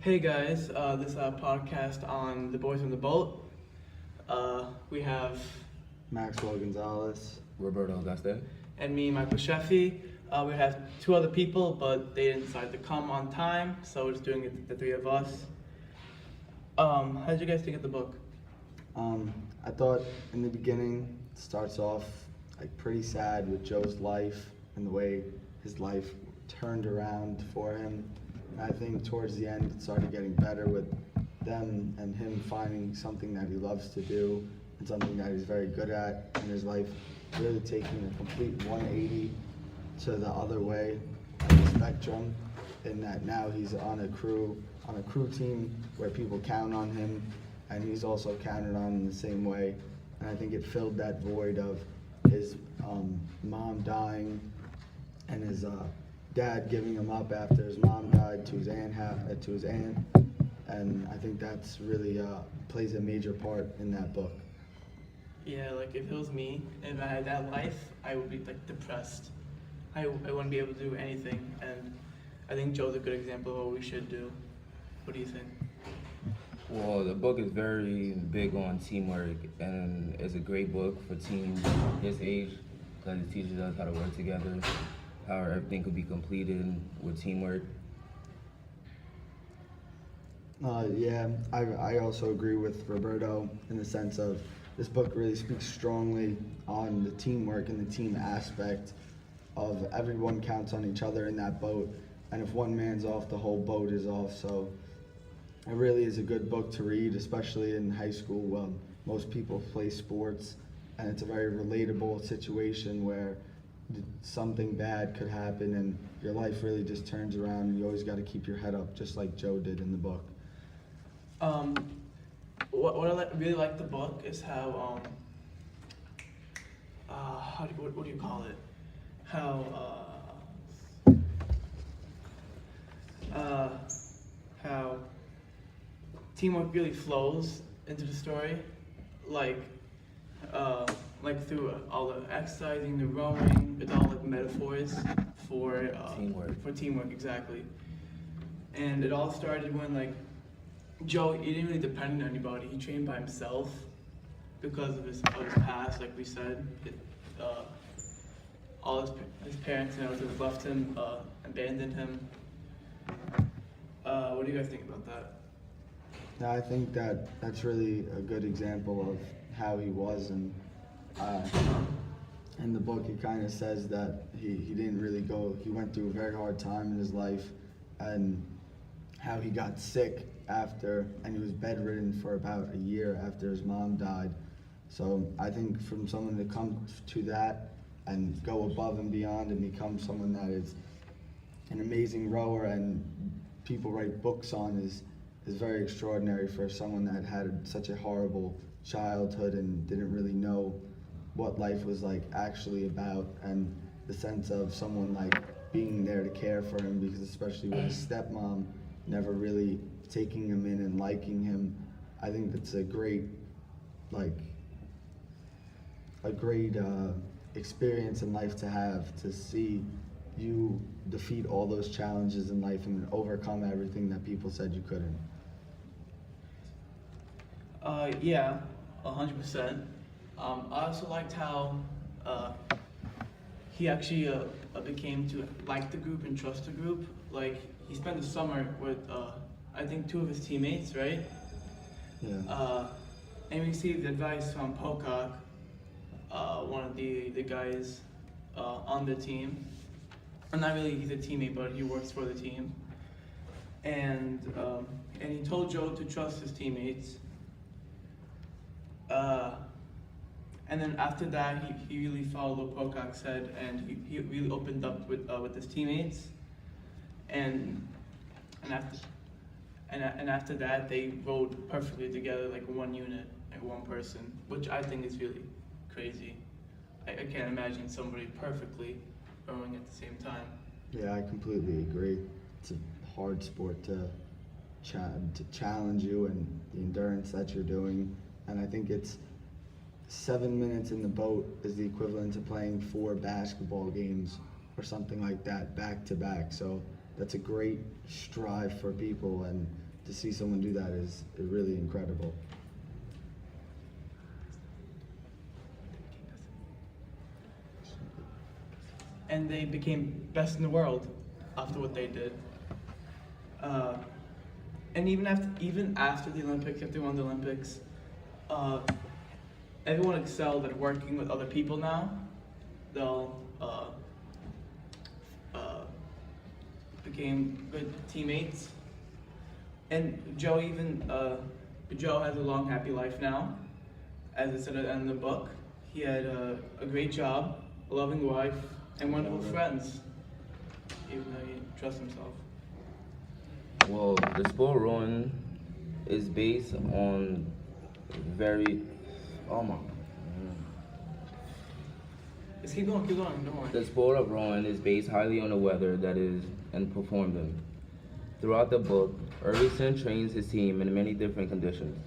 Hey guys, this is a podcast on the boys on the boat. We have Maxwell Gonzalez. Roberto, that's that. and me, Michael Sheffy. We have two other people, but they didn't decide to come on time, so we're just doing it the three of us. How did you guys think of the book? I thought in the beginning it starts off like pretty sad with Joe's life and the way his life turned around for him. And I think towards the end it started getting better with them and him finding something that he loves to do and something that he's very good at in his life, really taking a complete 180 to the other way of the spectrum, in that now he's on a crew team where people count on him, and he's also counted on in the same way. And I think it filled that void of his mom dying and his dad giving him up after his mom died to his aunt. And I think that's really plays a major part in that book. Yeah, like if it was me, if I had that life, I would be like depressed. I wouldn't be able to do anything, and I think Joe's a good example of what we should do. What do you think? Well, the book is very big on teamwork, and it's a great book for teens his age because it teaches us how to work together, how everything could be completed with teamwork. I also agree with Roberto in the sense of this book really speaks strongly on the teamwork and the team aspect of everyone counts on each other in that boat, and if one man's off, the whole boat is off. So it really is a good book to read, especially in high school. Most people play sports, and it's a very relatable situation where something bad could happen and your life really just turns around, and you always got to keep your head up, just like Joe did in the book. What I really like the book is how what do you call it? How teamwork really flows into the story, like through all the exercising, the rowing, it's all like metaphors for Teamwork. For teamwork, exactly. And it all started when like Joe, he didn't really depend on anybody. He trained by himself because of his past, like we said. All his parents and everything left him, abandoned him. What do you guys think about that? Yeah, I think that's really a good example of how he was, and in the book it kind of says that he didn't really go, he went through a very hard time in his life, and how he got sick after, and he was bedridden for about a year after his mom died. So I think from someone to come to that and go above and beyond and become someone that is an amazing rower and people write books on is very extraordinary for someone that had such a horrible childhood and didn't really know what life was like actually about, and the sense of someone like being there to care for him, because especially with his stepmom never really taking him in and liking him. I think that's a great experience in life to have, to see you defeat all those challenges in life and overcome everything that people said you couldn't. Yeah, 100%. I also liked how he actually became to like the group and trust the group. Like he spent the summer with I think two of his teammates, right? Yeah. And we received advice from Pocock, one of the guys on the team. And not really he's a teammate, but he works for the team. And he told Joe to trust his teammates. And then after that, he really followed what Pocock said, and he really opened up with his teammates. And after that, they rode perfectly together, like one unit, like one person, which I think is really crazy. I can't imagine somebody perfectly rowing at the same time. Yeah, I completely agree. It's a hard sport to challenge you and the endurance that you're doing, and I think it's 7 minutes in the boat is the equivalent to playing 4 basketball games or something like that back to back. So that's a great strive for people, and to see someone do that is really incredible. And they became best in the world after what they did. And even after the Olympics, after they won the Olympics, everyone excelled at working with other people now. They'll became good teammates. And Joe has a long, happy life now. As it said at the end of the book, he had a great job, a loving wife, and wonderful friends, even though he trusts himself. Well, the sport rowing is based on very. Oh my. Just keep going, don't worry. The sport of rowing is based highly on the weather that is and performed in. Throughout the book, Irvington trains his team in many different conditions,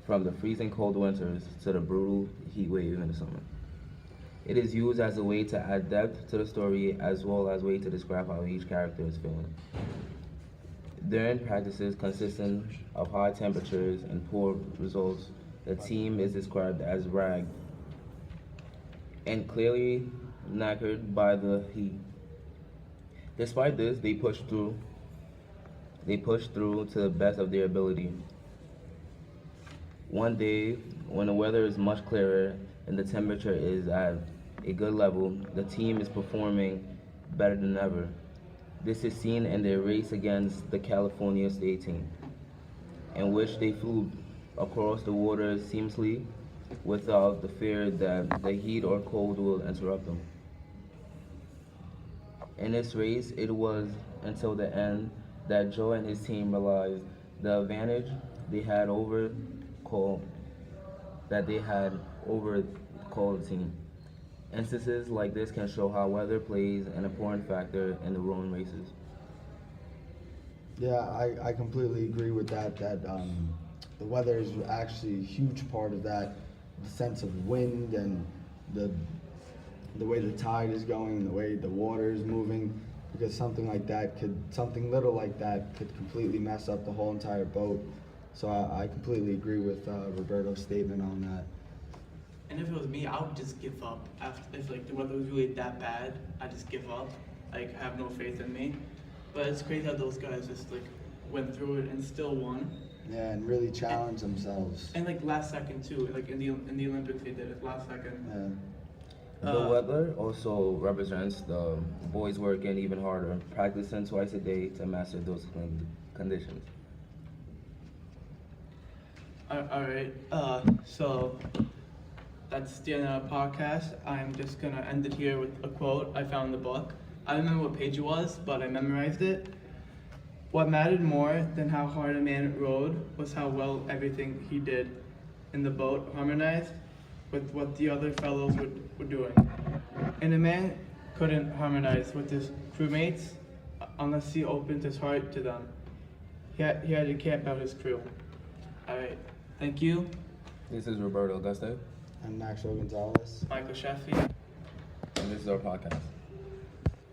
from the freezing cold winters to the brutal heat wave in the summer. It is used as a way to add depth to the story as well as a way to describe how each character is feeling. During practices consistent of high temperatures and poor results, the team is described as ragged and clearly knackered by the heat. Despite this, they push through to the best of their ability. One day, when the weather is much clearer and the temperature is at a good level, the team is performing better than ever. This is seen in their race against the California State team, in which they flew across the water seamlessly without the fear that the heat or cold will interrupt them. In this race, it was until the end that Joe and his team realized the advantage they had over cold team. Instances like this can show how weather plays an important factor in the rowing races. Yeah, I completely agree with that. The weather is actually a huge part of that. The sense of wind and the way the tide is going, the way the water is moving, because something little like that could completely mess up the whole entire boat. So I completely agree with Roberto's statement on that. And if it was me, I would just give up. If like the weather was really that bad, I'd just give up. Like have no faith in me. But it's crazy how those guys just like went through it and still won. Yeah, and really challenge themselves. And like last second too. Like in the Olympics they did it last second. Yeah. The weather also represents the boys working even harder, practicing twice a day to master those conditions. Alright, so that's the end of the podcast. I'm just gonna end it here with a quote I found in the book. I don't remember what page it was, but I memorized it. What mattered more than how hard a man rowed was how well everything he did in the boat harmonized with what the other fellows were doing. And a man couldn't harmonize with his crewmates unless he opened his heart to them. He had to care about his crew. Alright, thank you. This is Roberto Augusto, I'm Maxwell Gonzalez. Michael Sheffy. and this is our podcast.